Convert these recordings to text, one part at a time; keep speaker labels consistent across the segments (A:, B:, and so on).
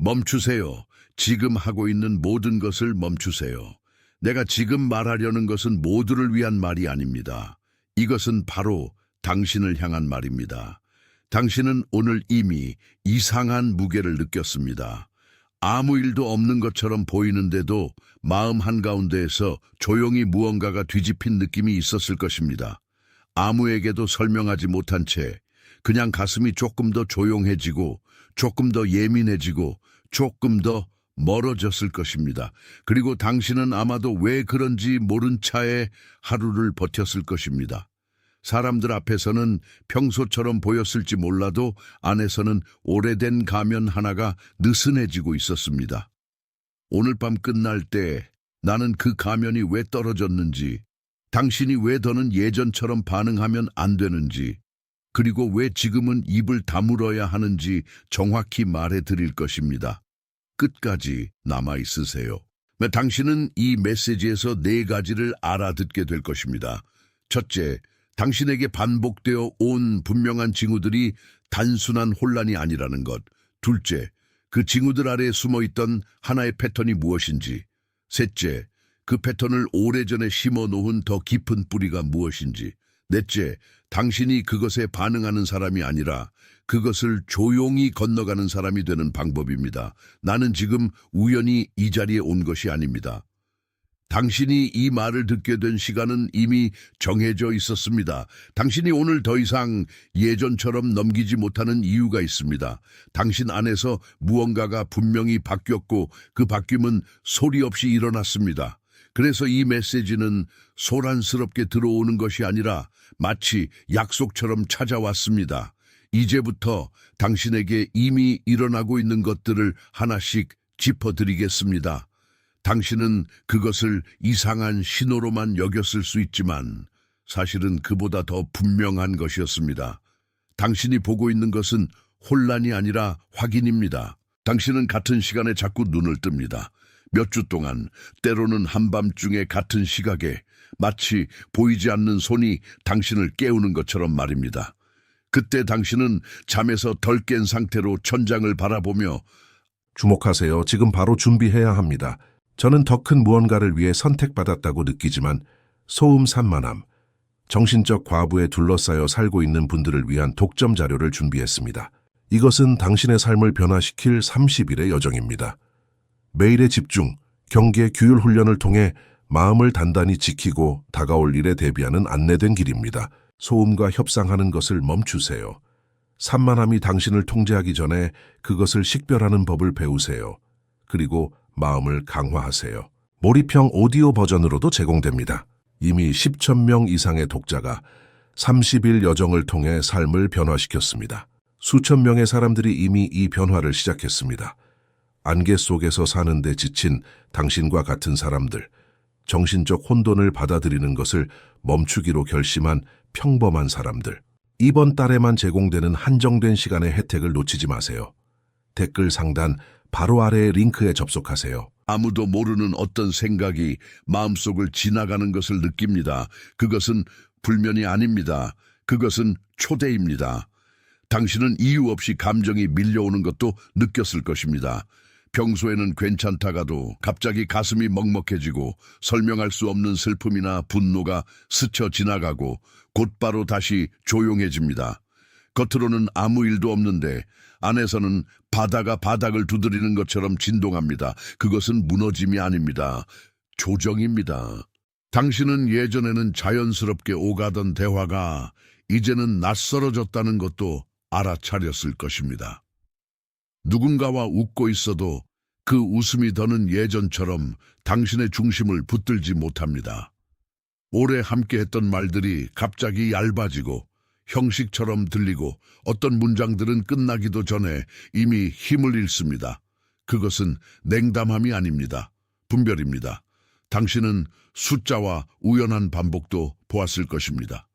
A: 멈추세요. 지금 하고 있는 모든 것을 멈추세요. 내가 지금 말하려는 것은 모두를 위한 말이 아닙니다. 이것은 바로 당신을 향한 말입니다. 당신은 오늘 이미 이상한 무게를 느꼈습니다. 아무 일도 없는 것처럼 보이는데도 마음 한가운데에서 조용히 무언가가 뒤집힌 느낌이 있었을 것입니다. 아무에게도 설명하지 못한 채 그냥 가슴이 조금 더 조용해지고 조금 더 예민해지고 조금 더 멀어졌을 것입니다. 그리고 당신은 아마도 왜 그런지 모른 차에 하루를 버텼을 것입니다. 사람들 앞에서는 평소처럼 보였을지 몰라도 안에서는 오래된 가면 하나가 느슨해지고 있었습니다. 오늘 밤 끝날 때 나는 그 가면이 왜 떨어졌는지, 당신이 왜 더는 예전처럼 반응하면 안 되는지, 그리고 왜 지금은 입을 다물어야 하는지 정확히 말해 드릴 것입니다. 끝까지 남아 있으세요. 당신은 이 메시지에서 4가지를 알아듣게 될 것입니다. 첫째, 당신에게 반복되어 온 분명한 징후들이 단순한 혼란이 아니라는 것. 둘째, 그 징후들 아래에 숨어있던 하나의 패턴이 무엇인지. 셋째, 그 패턴을 오래전에 심어놓은 더 깊은 뿌리가 무엇인지. 넷째, 당신이 그것에 반응하는 사람이 아니라 그것을 조용히 건너가는 사람이 되는 방법입니다. 나는 지금 우연히 이 자리에 온 것이 아닙니다. 당신이 이 말을 듣게 된 시간은 이미 정해져 있었습니다. 당신이 오늘 더 이상 예전처럼 넘기지 못하는 이유가 있습니다. 당신 안에서 무언가가 분명히 바뀌었고 그 바뀜은 소리 없이 일어났습니다. 그래서 이 메시지는 소란스럽게 들어오는 것이 아니라 마치 약속처럼 찾아왔습니다. 이제부터 당신에게 이미 일어나고 있는 것들을 하나씩 짚어드리겠습니다. 당신은 그것을 이상한 신호로만 여겼을 수 있지만 사실은 그보다 더 분명한 것이었습니다. 당신이 보고 있는 것은 혼란이 아니라 확인입니다. 당신은 같은 시간에 자꾸 눈을 뜹니다. 몇 주 동안, 때로는 한밤중에 같은 시각에 마치 보이지 않는 손이 당신을 깨우는 것처럼 말입니다. 그때 당신은 잠에서 덜 깬 상태로 천장을 바라보며
B: 주목하세요. 지금 바로 준비해야 합니다. 저는 더 큰 무언가를 위해 선택받았다고 느끼지만 소음 산만함, 정신적 과부에 둘러싸여 살고 있는 분들을 위한 독점 자료를 준비했습니다. 이것은 당신의 삶을 변화시킬 30일의 여정입니다. 매일의 집중, 경계, 규율 훈련을 통해 마음을 단단히 지키고 다가올 일에 대비하는 안내된 길입니다. 소음과 협상하는 것을 멈추세요. 산만함이 당신을 통제하기 전에 그것을 식별하는 법을 배우세요. 그리고 마음을 강화하세요. 몰입형 오디오 버전으로도 제공됩니다. 이미 10,000명 이상의 독자가 30일 여정을 통해 삶을 변화시켰습니다. 수천 명의 사람들이 이미 이 변화를 시작했습니다. 안개 속에서 사는데 지친 당신과 같은 사람들, 정신적 혼돈을 받아들이는 것을 멈추기로 결심한 평범한 사람들. 이번 달에만 제공되는 한정된 시간의 혜택을 놓치지 마세요. 댓글 상단 바로 아래의 링크에 접속하세요.
A: 아무도 모르는 어떤 생각이 마음속을 지나가는 것을 느낍니다. 그것은 불면이 아닙니다. 그것은 초대입니다. 당신은 이유 없이 감정이 밀려오는 것도 느꼈을 것입니다. 평소에는 괜찮다가도 갑자기 가슴이 먹먹해지고 설명할 수 없는 슬픔이나 분노가 스쳐 지나가고 곧바로 다시 조용해집니다. 겉으로는 아무 일도 없는데 안에서는 바다가 바닥을 두드리는 것처럼 진동합니다. 그것은 무너짐이 아닙니다. 조정입니다. 당신은 예전에는 자연스럽게 오가던 대화가 이제는 낯설어졌다는 것도 알아차렸을 것입니다. 누군가와 웃고 있어도 그 웃음이 더는 예전처럼 당신의 중심을 붙들지 못합니다. 오래 함께했던 말들이 갑자기 얇아지고 형식처럼 들리고 어떤 문장들은 끝나기도 전에 이미 힘을 잃습니다. 그것은 냉담함이 아닙니다. 분별입니다. 당신은 숫자와 우연한 반복도 보았을 것입니다.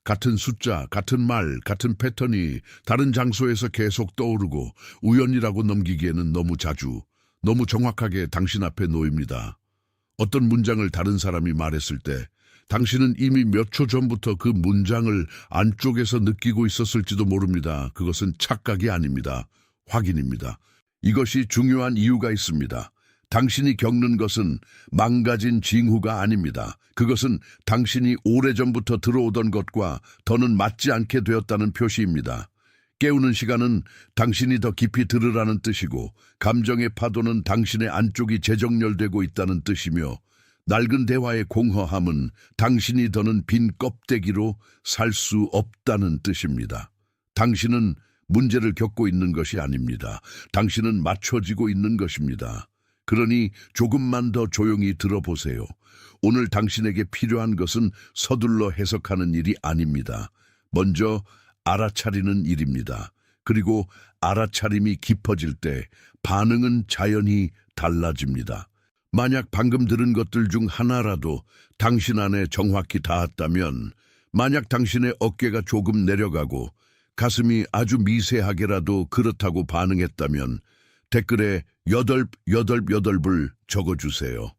A: 같은 숫자, 같은 말, 같은 패턴이 다른 장소에서 계속 떠오르고 우연이라고 넘기기에는 너무 자주, 너무 정확하게 당신 앞에 놓입니다. 어떤 문장을 다른 사람이 말했을 때 당신은 이미 몇 초 전부터 그 문장을 안쪽에서 느끼고 있었을지도 모릅니다. 그것은 착각이 아닙니다. 확인입니다. 이것이 중요한 이유가 있습니다. 당신이 겪는 것은 망가진 징후가 아닙니다. 그것은 당신이 오래전부터 들어오던 것과 더는 맞지 않게 되었다는 표시입니다. 깨우는 시간은 당신이 더 깊이 들으라는 뜻이고, 감정의 파도는 당신의 안쪽이 재정렬되고 있다는 뜻이며, 낡은 대화의 공허함은 당신이 더는 빈 껍데기로 살 수 없다는 뜻입니다. 당신은 문제를 겪고 있는 것이 아닙니다. 당신은 맞춰지고 있는 것입니다. 그러니 조금만 더 조용히 들어보세요. 오늘 당신에게 필요한 것은 서둘러 해석하는 일이 아닙니다. 먼저 알아차리는 일입니다. 그리고 알아차림이 깊어질 때 반응은 자연히 달라집니다. 만약 방금 들은 것들 중 하나라도 당신 안에 정확히 닿았다면, 만약 당신의 어깨가 조금 내려가고 가슴이 아주 미세하게라도 그렇다고 반응했다면 댓글에 여덟불 적어주세요.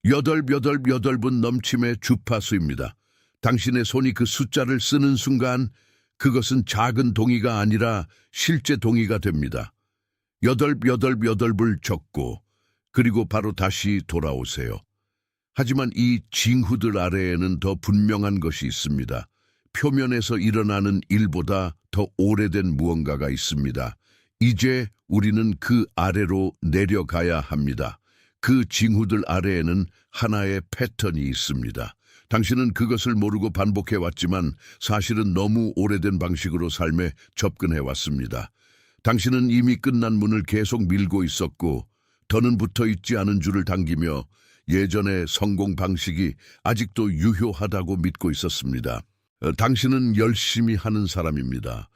A: 여덟분 넘침의 주파수입니다. 당신의 손이 그 숫자를 쓰는 순간 그것은 작은 동의가 아니라 실제 동의가 됩니다. 여덟불 적고 그리고 바로 다시 돌아오세요. 하지만 이 징후들 아래에는 더 분명한 것이 있습니다. 표면에서 일어나는 일보다 더 오래된 무언가가 있습니다. 이제 우리는 그 아래로 내려가야 합니다. 그 징후들 아래에는 하나의 패턴이 있습니다. 당신은 그것을 모르고 반복해왔지만 사실은 너무 오래된 방식으로 삶에 접근해왔습니다. 당신은 이미 끝난 문을 계속 밀고 있었고, 더는 붙어있지 않은 줄을 당기며 예전의 성공 방식이 아직도 유효하다고 믿고 있었습니다. 당신은 열심히 하는 사람입니다.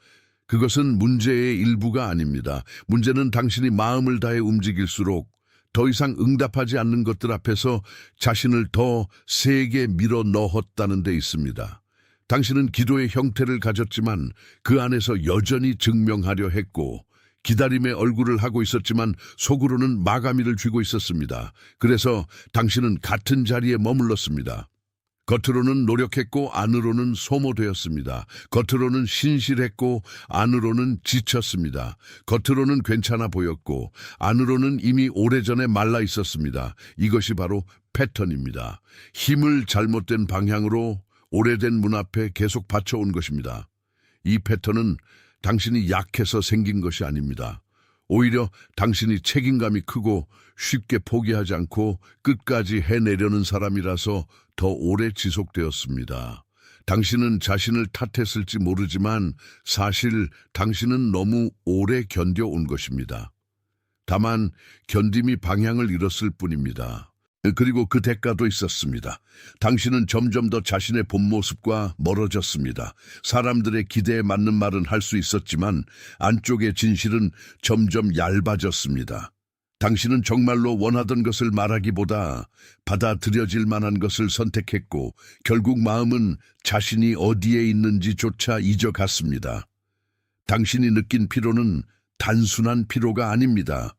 A: 그것은 문제의 일부가 아닙니다. 문제는 당신이 마음을 다해 움직일수록 더 이상 응답하지 않는 것들 앞에서 자신을 더 세게 밀어 넣었다는 데 있습니다. 당신은 기도의 형태를 가졌지만 그 안에서 여전히 증명하려 했고, 기다림의 얼굴을 하고 있었지만 속으로는 마가미를 쥐고 있었습니다. 그래서 당신은 같은 자리에 머물렀습니다. 겉으로는 노력했고 안으로는 소모되었습니다. 겉으로는 신실했고 안으로는 지쳤습니다. 겉으로는 괜찮아 보였고 안으로는 이미 오래전에 말라 있었습니다. 이것이 바로 패턴입니다. 힘을 잘못된 방향으로 오래된 문 앞에 계속 받쳐온 것입니다. 이 패턴은 당신이 약해서 생긴 것이 아닙니다. 오히려 당신이 책임감이 크고 쉽게 포기하지 않고 끝까지 해내려는 사람이라서 더 오래 지속되었습니다. 당신은 자신을 탓했을지 모르지만 사실 당신은 너무 오래 견뎌온 것입니다. 다만 견딤이 방향을 잃었을 뿐입니다. 그리고 그 대가도 있었습니다. 당신은 점점 더 자신의 본 모습과 멀어졌습니다. 사람들의 기대에 맞는 말은 할 수 있었지만 안쪽의 진실은 점점 얇아졌습니다. 당신은 정말로 원하던 것을 말하기보다 받아들여질 만한 것을 선택했고 결국 마음은 자신이 어디에 있는지조차 잊어갔습니다. 당신이 느낀 피로는 단순한 피로가 아닙니다.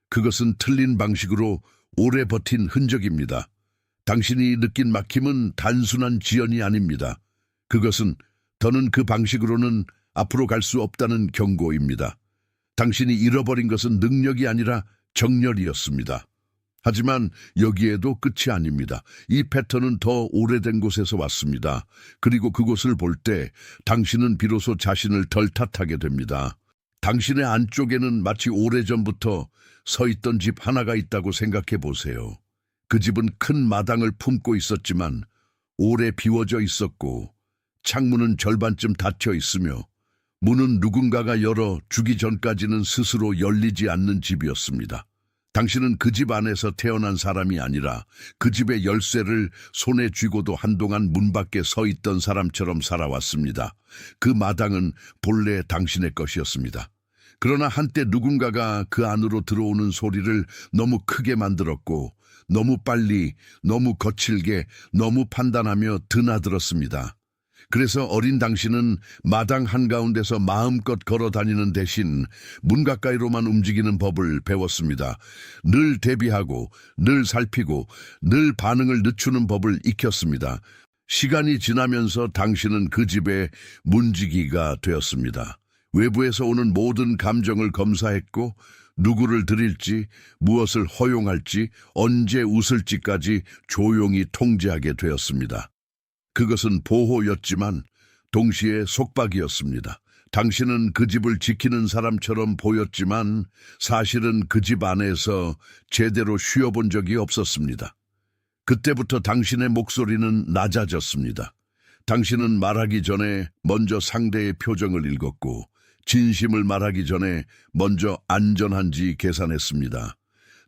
A: 그것은 틀린 방식으로 오래 버틴 흔적입니다. 당신이 느낀 막힘은 단순한 지연이 아닙니다. 그것은 더는 그 방식으로는 앞으로 갈 수 없다는 경고입니다. 당신이 잃어버린 것은 능력이 아니라 정열이었습니다. 하지만 여기에도 끝이 아닙니다. 이 패턴은 더 오래된 곳에서 왔습니다. 그리고 그곳을 볼 때 당신은 비로소 자신을 덜 탓하게 됩니다. 당신의 안쪽에는 마치 오래전부터 서 있던 집 하나가 있다고 생각해 보세요. 그 집은 큰 마당을 품고 있었지만 오래 비워져 있었고 창문은 절반쯤 닫혀 있으며 문은 누군가가 열어 주기 전까지는 스스로 열리지 않는 집이었습니다. 당신은 그 집 안에서 태어난 사람이 아니라 그 집의 열쇠를 손에 쥐고도 한동안 문 밖에 서 있던 사람처럼 살아왔습니다. 그 마당은 본래 당신의 것이었습니다. 그러나 한때 누군가가 그 안으로 들어오는 소리를 너무 크게 만들었고 너무 빨리, 너무 거칠게, 너무 판단하며 드나들었습니다. 그래서 어린 당신은 마당 한가운데서 마음껏 걸어 다니는 대신 문 가까이로만 움직이는 법을 배웠습니다. 늘 대비하고, 늘 살피고, 늘 반응을 늦추는 법을 익혔습니다. 시간이 지나면서 당신은 그 집의 문지기가 되었습니다. 외부에서 오는 모든 감정을 검사했고 누구를 드릴지, 무엇을 허용할지, 언제 웃을지까지 조용히 통제하게 되었습니다. 그것은 보호였지만 동시에 속박이었습니다. 당신은 그 집을 지키는 사람처럼 보였지만 사실은 그 집 안에서 제대로 쉬어본 적이 없었습니다. 그때부터 당신의 목소리는 낮아졌습니다. 당신은 말하기 전에 먼저 상대의 표정을 읽었고 진심을 말하기 전에 먼저 안전한지 계산했습니다.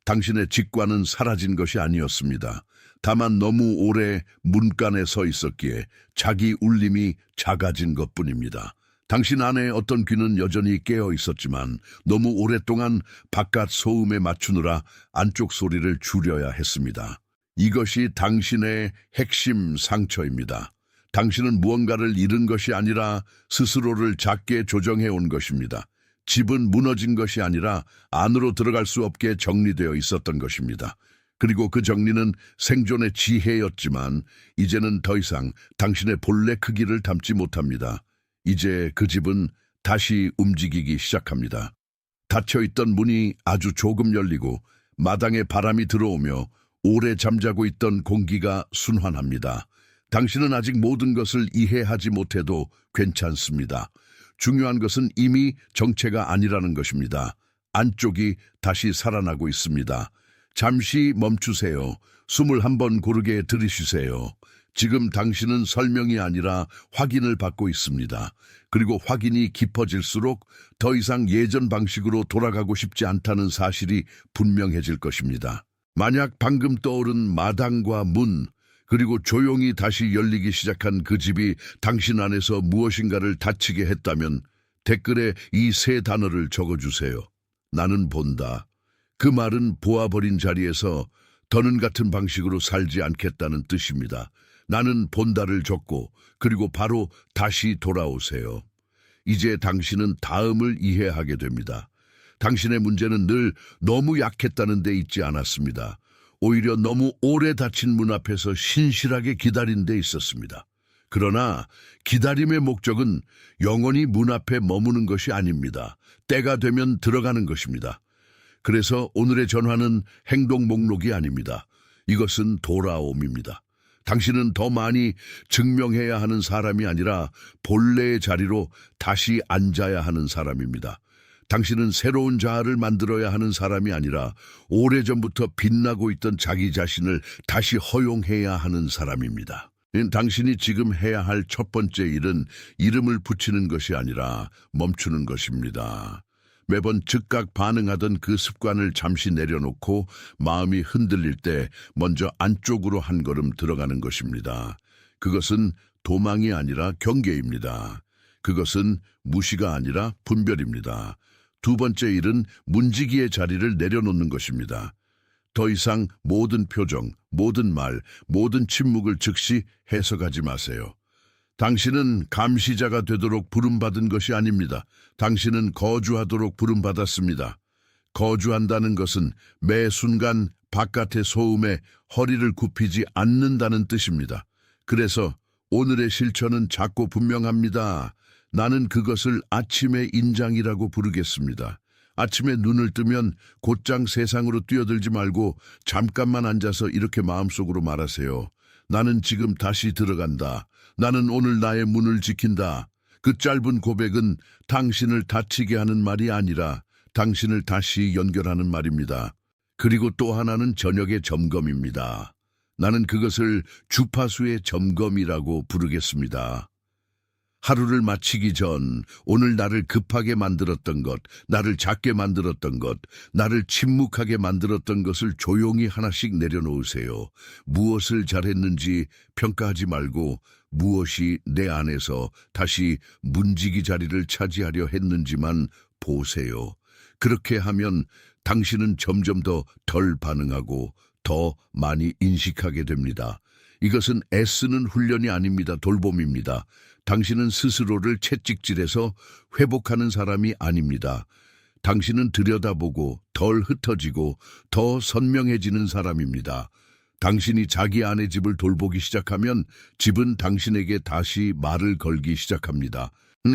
A: 당신의 직관은 사라진 것이 아니었습니다. 다만 너무 오래 문간에 서 있었기에 자기 울림이 작아진 것뿐입니다. 당신 안에 어떤 귀는 여전히 깨어 있었지만 너무 오랫동안 바깥 소음에 맞추느라 안쪽 소리를 줄여야 했습니다. 이것이 당신의 핵심 상처입니다. 당신은 무언가를 잃은 것이 아니라 스스로를 작게 조정해 온 것입니다. 집은 무너진 것이 아니라 안으로 들어갈 수 없게 정리되어 있었던 것입니다. 그리고 그 정리는 생존의 지혜였지만 이제는 더 이상 당신의 본래 크기를 담지 못합니다. 이제 그 집은 다시 움직이기 시작합니다. 닫혀있던 문이 아주 조금 열리고 마당에 바람이 들어오며 오래 잠자고 있던 공기가 순환합니다. 당신은 아직 모든 것을 이해하지 못해도 괜찮습니다. 중요한 것은 이미 정체가 아니라는 것입니다. 안쪽이 다시 살아나고 있습니다. 잠시 멈추세요. 숨을 한번 고르게 들이쉬세요. 지금 당신은 설명이 아니라 확인을 받고 있습니다. 그리고 확인이 깊어질수록 더 이상 예전 방식으로 돌아가고 싶지 않다는 사실이 분명해질 것입니다. 만약 방금 떠오른 마당과 문, 그리고 조용히 다시 열리기 시작한 그 집이 당신 안에서 무엇인가를 다치게 했다면 댓글에 이 세 단어를 적어주세요. 나는 본다. 그 말은 보아버린 자리에서 더는 같은 방식으로 살지 않겠다는 뜻입니다. 나는 본다를 적고 그리고 바로 다시 돌아오세요. 이제 당신은 다음을 이해하게 됩니다. 당신의 문제는 늘 너무 약했다는 데 있지 않았습니다. 오히려 너무 오래 닫힌 문 앞에서 신실하게 기다린 데 있었습니다. 그러나 기다림의 목적은 영원히 문 앞에 머무는 것이 아닙니다. 때가 되면 들어가는 것입니다. 그래서 오늘의 전화는 행동 목록이 아닙니다. 이것은 돌아옴입니다. 당신은 더 많이 증명해야 하는 사람이 아니라 본래의 자리로 다시 앉아야 하는 사람입니다. 당신은 새로운 자아를 만들어야 하는 사람이 아니라 오래전부터 빛나고 있던 자기 자신을 다시 허용해야 하는 사람입니다. 당신이 지금 해야 할 첫 번째 일은 이름을 붙이는 것이 아니라 멈추는 것입니다. 매번 즉각 반응하던 그 습관을 잠시 내려놓고 마음이 흔들릴 때 먼저 안쪽으로 한 걸음 들어가는 것입니다. 그것은 도망이 아니라 경계입니다. 그것은 무시가 아니라 분별입니다. 두 번째 일은 문지기의 자리를 내려놓는 것입니다. 더 이상 모든 표정, 모든 말, 모든 침묵을 즉시 해석하지 마세요. 당신은 감시자가 되도록 부름받은 것이 아닙니다. 당신은 거주하도록 부름받았습니다. 거주한다는 것은 매 순간 바깥의 소음에 허리를 굽히지 않는다는 뜻입니다. 그래서 오늘의 실천은 작고 분명합니다. 나는 그것을 아침의 인장이라고 부르겠습니다. 아침에 눈을 뜨면 곧장 세상으로 뛰어들지 말고 잠깐만 앉아서 이렇게 마음속으로 말하세요. 나는 지금 다시 들어간다. 나는 오늘 나의 문을 지킨다. 그 짧은 고백은 당신을 다치게 하는 말이 아니라 당신을 다시 연결하는 말입니다. 그리고 또 하나는 저녁의 점검입니다. 나는 그것을 주파수의 점검이라고 부르겠습니다. 하루를 마치기 전 오늘 나를 급하게 만들었던 것, 나를 작게 만들었던 것, 나를 침묵하게 만들었던 것을 조용히 하나씩 내려놓으세요. 무엇을 잘했는지 평가하지 말고 무엇이 내 안에서 다시 문지기 자리를 차지하려 했는지만 보세요. 그렇게 하면 당신은 점점 더 덜 반응하고 더 많이 인식하게 됩니다. 이것은 애쓰는 훈련이 아닙니다. 돌봄입니다. 당신은 스스로를 채찍질해서 회복하는 사람이 아닙니다. 당신은 들여다보고 덜 흩어지고 더 선명해지는 사람입니다. 당신이 자기 안의 집을 돌보기 시작하면 집은 당신에게 다시 말을 걸기 시작합니다.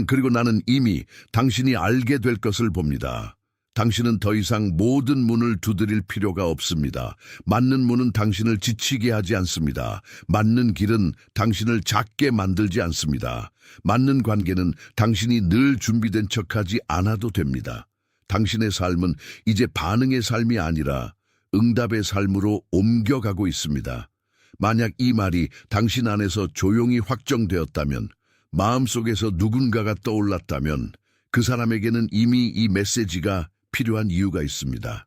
A: 그리고 나는 이미 당신이 알게 될 것을 봅니다. 당신은 더 이상 모든 문을 두드릴 필요가 없습니다. 맞는 문은 당신을 지치게 하지 않습니다. 맞는 길은 당신을 작게 만들지 않습니다. 맞는 관계는 당신이 늘 준비된 척하지 않아도 됩니다. 당신의 삶은 이제 반응의 삶이 아니라 응답의 삶으로 옮겨가고 있습니다. 만약 이 말이 당신 안에서 조용히 확정되었다면, 마음속에서 누군가가 떠올랐다면 그 사람에게는 이미 이 메시지가 필요한 이유가 있습니다.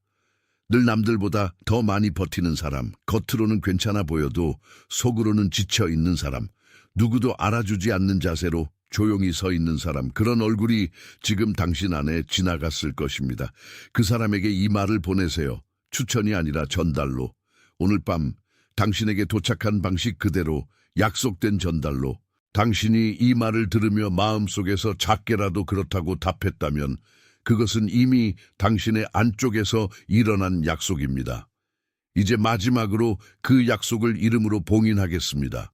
A: 늘 남들보다 더 많이 버티는 사람, 겉으로는 괜찮아 보여도 속으로는 지쳐 있는 사람, 누구도 알아주지 않는 자세로 조용히 서 있는 사람, 그런 얼굴이 지금 당신 안에 지나갔을 것입니다. 그 사람에게 이 말을 보내세요. 추천이 아니라 전달로. 오늘 밤 당신에게 도착한 방식 그대로, 약속된 전달로. 당신이 이 말을 들으며 마음속에서 작게라도 그렇다고 답했다면 그것은 이미 당신의 안쪽에서 일어난 약속입니다. 이제 마지막으로 그 약속을 이름으로 봉인하겠습니다.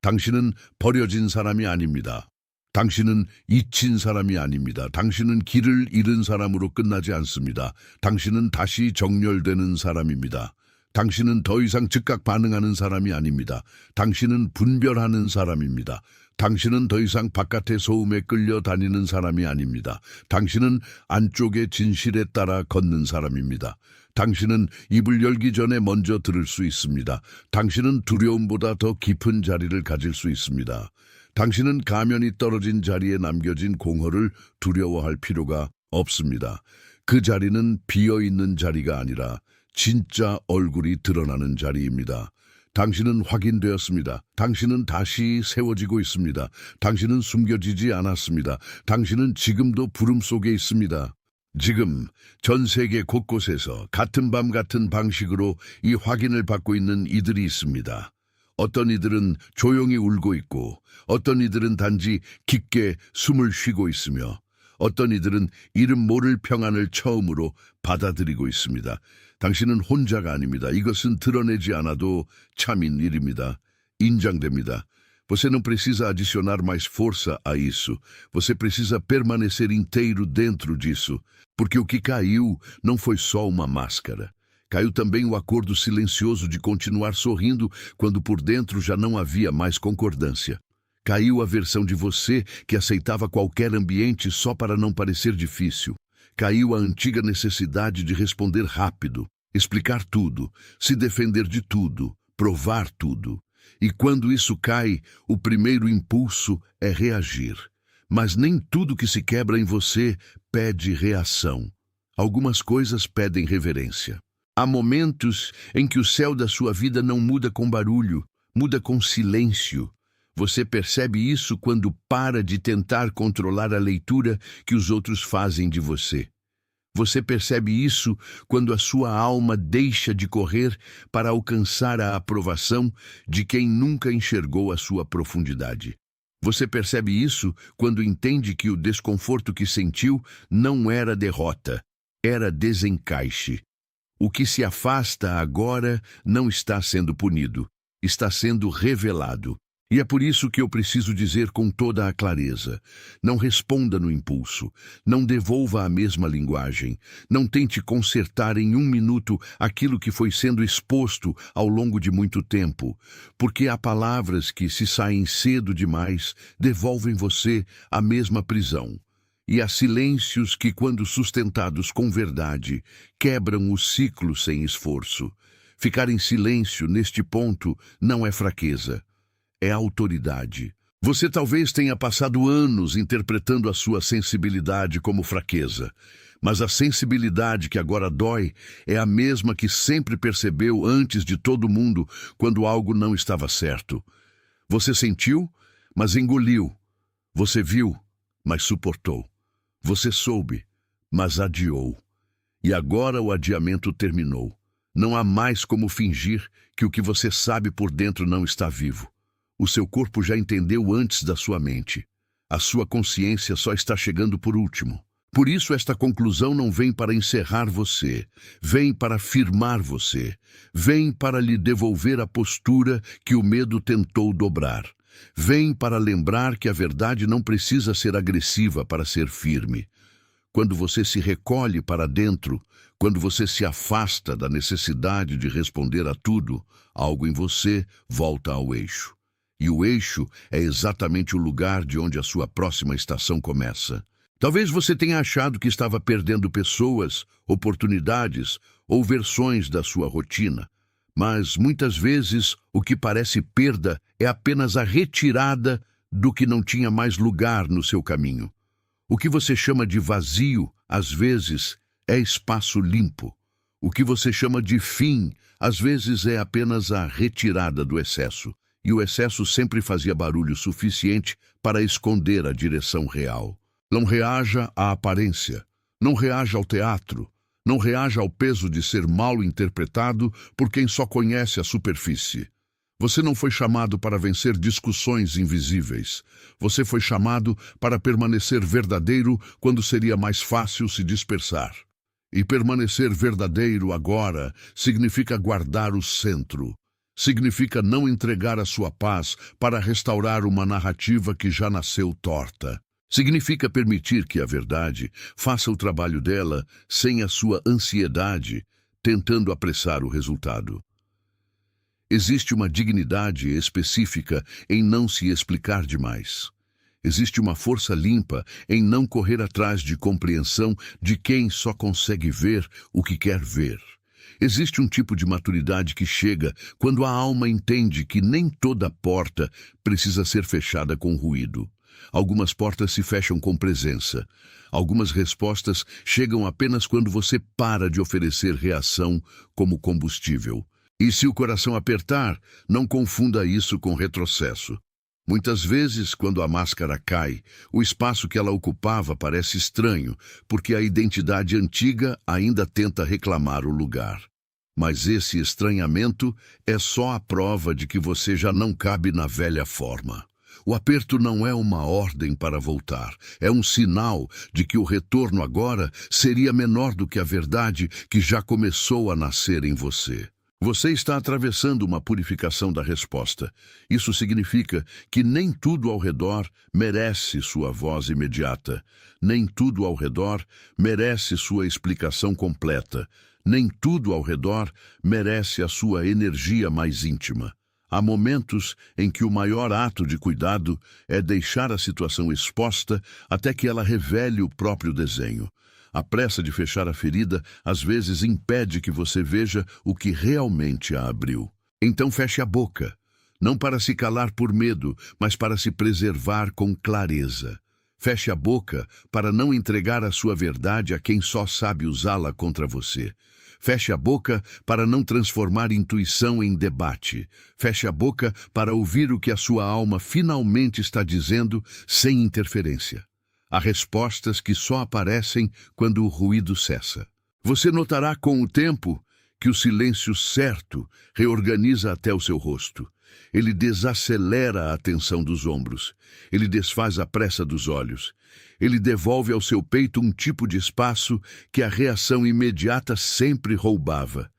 A: 당신은 버려진 사람이 아닙니다. 당신은 잊힌 사람이 아닙니다. 당신은 길을 잃은 사람으로 끝나지 않습니다. 당신은 다시 정렬되는 사람입니다. 당신은 더 이상 즉각 반응하는 사람이 아닙니다. 당신은 분별하는 사람입니다. 당신은 더 이상 바깥의 소음에 끌려다니는 사람이 아닙니다. 당신은 안쪽의 진실에 따라 걷는 사람입니다. 당신은 입을 열기 전에 먼저 들을 수 있습니다. 당신은 두려움보다 더 깊은 자리를 가질 수 있습니다. 당신은 가면이 떨어진 자리에 남겨진 공허를 두려워할 필요가 없습니다. 그 자리는 비어있는 자리가 아니라 진짜 얼굴이 드러나는 자리입니다. 당신은 확인되었습니다. 당신은 다시 세워지고 있습니다. 당신은 숨겨지지 않았습니다. 당신은 지금도 부름 속에 있습니다. 지금 전 세계 곳곳에서 같은 밤 같은 방식으로 이 확인을 받고 있는 이들이 있습니다. 어떤 이들은 조용히 울고 있고, 어떤 이들은 단지 깊게 숨을 쉬고 있으며, 어떤 이들은 이름 모를 평안을 처음으로 받아들이고 있습니다. 당신은 혼자가 아닙니다. 이것은 드러내지 않아도 참인 일입니다. 인정됩니다. Você não precisa adicionar mais força a isso. Você precisa permanecer inteiro dentro disso. Porque o que caiu não foi só uma máscara. Caiu também o acordo silencioso de continuar sorrindo quando por dentro já não havia mais concordância. Caiu a versão de você que aceitava qualquer ambiente só para não parecer difícil. Caiu a antiga necessidade de responder rápido, explicar tudo, se defender de tudo, provar tudo. E quando isso cai, o primeiro impulso é reagir. Mas nem tudo que se quebra em você pede reação. Algumas coisas pedem reverência. Há momentos em que o céu da sua vida não muda com barulho, muda com silêncio. Você percebe isso quando para de tentar controlar a leitura que os outros fazem de você. Você percebe isso quando a sua alma deixa de correr para alcançar a aprovação de quem nunca enxergou a sua profundidade. Você percebe isso quando entende que o desconforto que sentiu não era derrota, era desencaixe. O que se afasta agora não está sendo punido, está sendo revelado. E é por isso que eu preciso dizer com toda a clareza: não responda no impulso, não devolva a mesma linguagem, não tente consertar em 1 minuto aquilo que foi sendo exposto ao longo de muito tempo, porque há palavras que, se saem cedo demais, devolvem você à mesma prisão. E há silêncios que, quando sustentados com verdade, quebram o ciclo sem esforço. Ficar em silêncio neste ponto não é fraqueza. É autoridade. Você talvez tenha passado anos interpretando a sua sensibilidade como fraqueza, mas a sensibilidade que agora dói é a mesma que sempre percebeu antes de todo mundo quando algo não estava certo. Você sentiu, mas engoliu. Você viu, mas suportou. Você soube, mas adiou. E agora o adiamento terminou. Não há mais como fingir que o que você sabe por dentro não está vivo. O seu corpo já entendeu antes da sua mente. A sua consciência só está chegando por último. Por isso esta conclusão não vem para encerrar você, vem para firmar você, vem para lhe devolver a postura que o medo tentou dobrar. Vem para lembrar que a verdade não precisa ser agressiva para ser firme. quando você se recolhe para dentro, quando você se afasta da necessidade de responder a tudo, algo em você volta ao eixo. E o eixo é exatamente o lugar de onde a sua próxima estação começa. Talvez você tenha achado que estava perdendo pessoas, oportunidades ou versões da sua rotina, mas muitas vezes o que parece perda é apenas a retirada do que não tinha mais lugar no seu caminho. O que você chama de vazio, às vezes, é espaço limpo. O que você chama de fim, às vezes é apenas a retirada do excesso. E o excesso sempre fazia barulho suficiente para esconder a direção real. Não reaja à aparência, não reaja ao teatro, não reaja ao peso de ser mal interpretado por quem só conhece a superfície. Você não foi chamado para vencer discussões invisíveis. Você foi chamado para permanecer verdadeiro quando seria mais fácil se dispersar. E permanecer verdadeiro agora significa guardar o centro. Significa não entregar a sua paz para restaurar uma narrativa que já nasceu torta. Significa permitir que a verdade faça o trabalho dela sem a sua ansiedade, tentando apressar o resultado. Existe uma dignidade específica em não se explicar demais. Existe uma força limpa em não correr atrás de compreensão de quem só consegue ver o que quer ver. Existe um tipo de maturidade que chega quando a alma entende que nem toda porta precisa ser fechada com ruído. Algumas portas se fecham com presença. Algumas respostas chegam apenas quando você para de oferecer reação como combustível. E se o coração apertar, não confunda isso com retrocesso. Muitas vezes, quando a máscara cai, o espaço que ela ocupava parece estranho, porque a identidade antiga ainda tenta reclamar o lugar. Mas esse estranhamento é só a prova de que você já não cabe na velha forma. O aperto não é uma ordem para voltar, é um sinal de que o retorno agora seria menor do que a verdade que já começou a nascer em você. Você está atravessando uma purificação da resposta. Isso significa que nem tudo ao redor merece sua voz imediata. Nem tudo ao redor merece sua explicação completa. Nem tudo ao redor merece a sua energia mais íntima. Há momentos em que o maior ato de cuidado é deixar a situação exposta até que ela revele o próprio desenho. A pressa de fechar a ferida às vezes impede que você veja o que realmente a abriu. Então feche a boca, não para se calar por medo, mas para se preservar com clareza. Feche a boca para não entregar a sua verdade a quem só sabe usá-la contra você. Feche a boca para não transformar intuição em debate. Feche a boca para ouvir o que a sua alma finalmente está dizendo sem interferência. Há respostas que só aparecem quando o ruído cessa. Você notará com o tempo que o silêncio certo reorganiza até o seu rosto. Ele desacelera a tensão dos ombros. Ele desfaz a pressa dos olhos. Ele devolve ao seu peito um tipo de espaço que a reação imediata sempre roubava.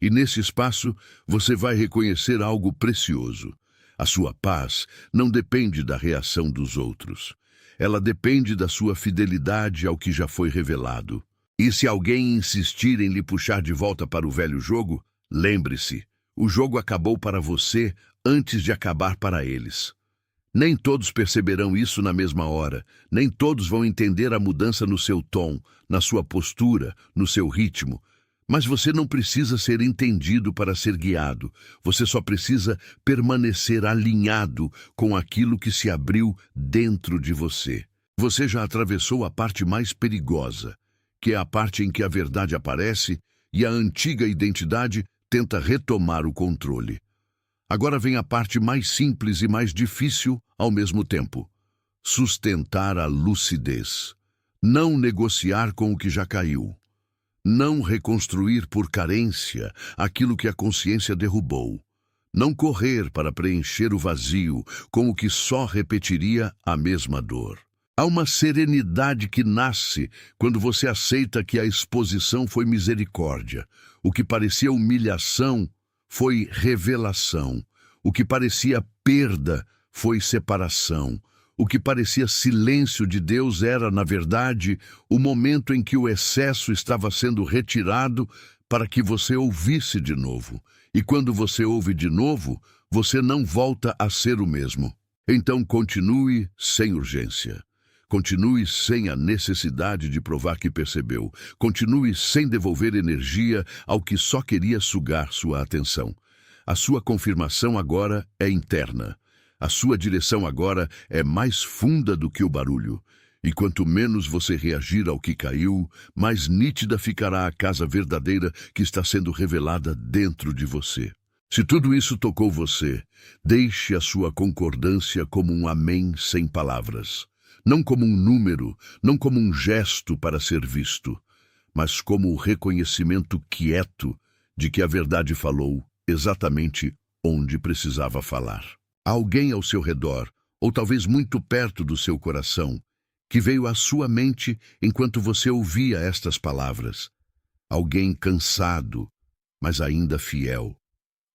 A: E nesse espaço você vai reconhecer algo precioso. A sua paz não depende da reação dos outros. Ela depende da sua fidelidade ao que já foi revelado. E se alguém insistir em lhe puxar de volta para o velho jogo, lembre-se, o jogo acabou para você antes de acabar para eles. Nem todos perceberão isso na mesma hora, nem todos vão entender a mudança no seu tom, na sua postura, no seu ritmo. Mas você não precisa ser entendido para ser guiado. Você só precisa permanecer alinhado com aquilo que se abriu dentro de você. Você já atravessou a parte mais perigosa, que é a parte em que a verdade aparece e a antiga identidade tenta retomar o controle. Agora vem a parte mais simples e mais difícil ao mesmo tempo. Sustentar a lucidez. Não negociar com o que já caiu. Não reconstruir por carência aquilo que a consciência derrubou. Não correr para preencher o vazio com o que só repetiria a mesma dor. Há uma serenidade que nasce quando você aceita que a exposição foi misericórdia. O que parecia humilhação foi revelação. O que parecia perda foi separação. O que parecia silêncio de Deus era, na verdade, o momento em que o excesso estava sendo retirado para que você ouvisse de novo. E quando você ouve de novo, você não volta a ser o mesmo. Então continue sem urgência. Continue sem a necessidade de provar que percebeu. Continue sem devolver energia ao que só queria sugar sua atenção. A sua confirmação agora é interna. A sua direção agora é mais funda do que o barulho. E quanto menos você reagir ao que caiu, mais nítida ficará a casa verdadeira que está sendo revelada dentro de você. Se tudo isso tocou você, deixe a sua concordância como um amém sem palavras. Não como um número, não como um gesto para ser visto, mas como o reconhecimento quieto de que a verdade falou exatamente onde precisava falar. Há alguém ao seu redor, ou talvez muito perto do seu coração, que veio à sua mente enquanto você ouvia estas palavras. Alguém cansado, mas ainda fiel.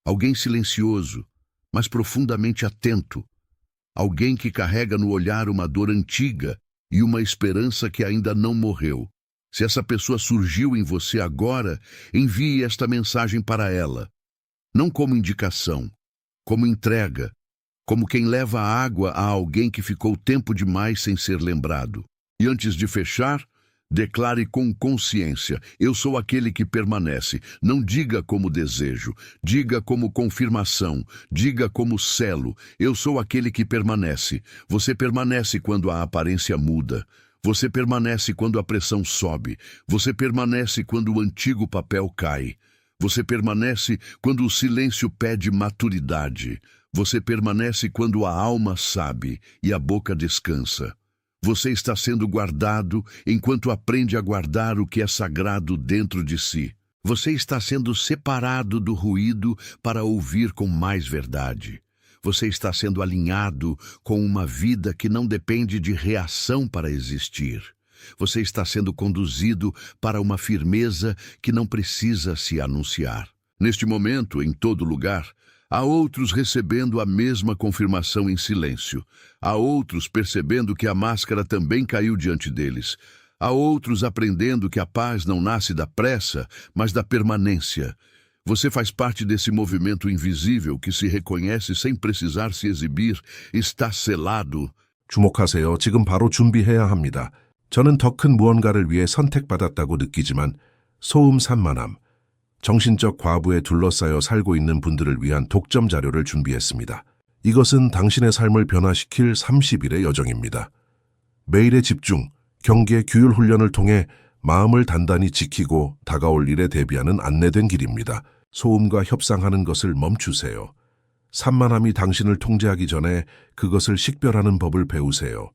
A: Alguém silencioso, mas profundamente atento. Alguém que carrega no olhar uma dor antiga e uma esperança que ainda não morreu. Se essa pessoa surgiu em você agora, envie esta mensagem para ela. Não como indicação, como entrega, como quem leva água a alguém que ficou tempo demais sem ser lembrado. E antes de fechar, declare com consciência: eu sou aquele que permanece. Não diga como desejo, diga como confirmação, diga como selo. Eu sou aquele que permanece. Você permanece quando a aparência muda. Você permanece quando a pressão sobe. Você permanece quando o antigo papel cai. Você permanece quando o silêncio pede maturidade. Você permanece quando a alma sabe e a boca descansa. Você está sendo guardado enquanto aprende a guardar o que é sagrado dentro de si. Você está sendo separado do ruído para ouvir com mais verdade. Você está sendo alinhado com uma vida que não depende de reação para existir. Você está sendo conduzido para uma firmeza que não precisa se anunciar. Neste momento, em todo lugar, há outros recebendo a mesma confirmação em silêncio. Há outros percebendo que a máscara também caiu diante deles. Há outros aprendendo que a paz não nasce da pressa, mas da permanência. Você faz parte desse movimento invisível que se reconhece sem precisar se exibir. Está selado.
B: 주목하세요. 지금 바로 준비해야 합니다. 저는 더 큰 무언가를 위해 선택받았다고 느끼지만 소음 산만함, 정신적 과부에 둘러싸여 살고 있는 분들을 위한 독점 자료를 준비했습니다. 이것은 당신의 삶을 변화시킬 30일의 여정입니다. 매일의 집중, 경계, 규율 훈련을 통해 마음을 단단히 지키고 다가올 일에 대비하는 안내된 길입니다. 소음과 협상하는 것을 멈추세요. 산만함이 당신을 통제하기 전에 그것을 식별하는 법을 배우세요.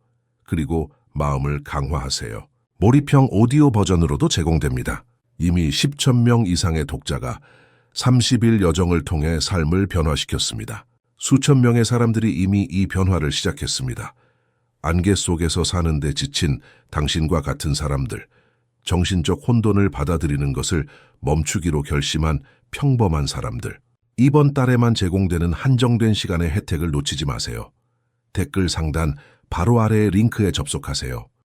B: 그리고 마음을 강화하세요. 몰입형 오디오 버전으로도 제공됩니다. 이미 10,000명 이상의 독자가 30일 여정을 통해 삶을 변화시켰습니다. 수천 명의 사람들이 이미 이 변화를 시작했습니다. 안개 속에서 사는데 지친 당신과 같은 사람들, 정신적 혼돈을 받아들이는 것을 멈추기로 결심한 평범한 사람들. 이번 달에만 제공되는 한정된 시간의 혜택을 놓치지 마세요. 댓글 상단 바로 아래의 링크에 접속하세요.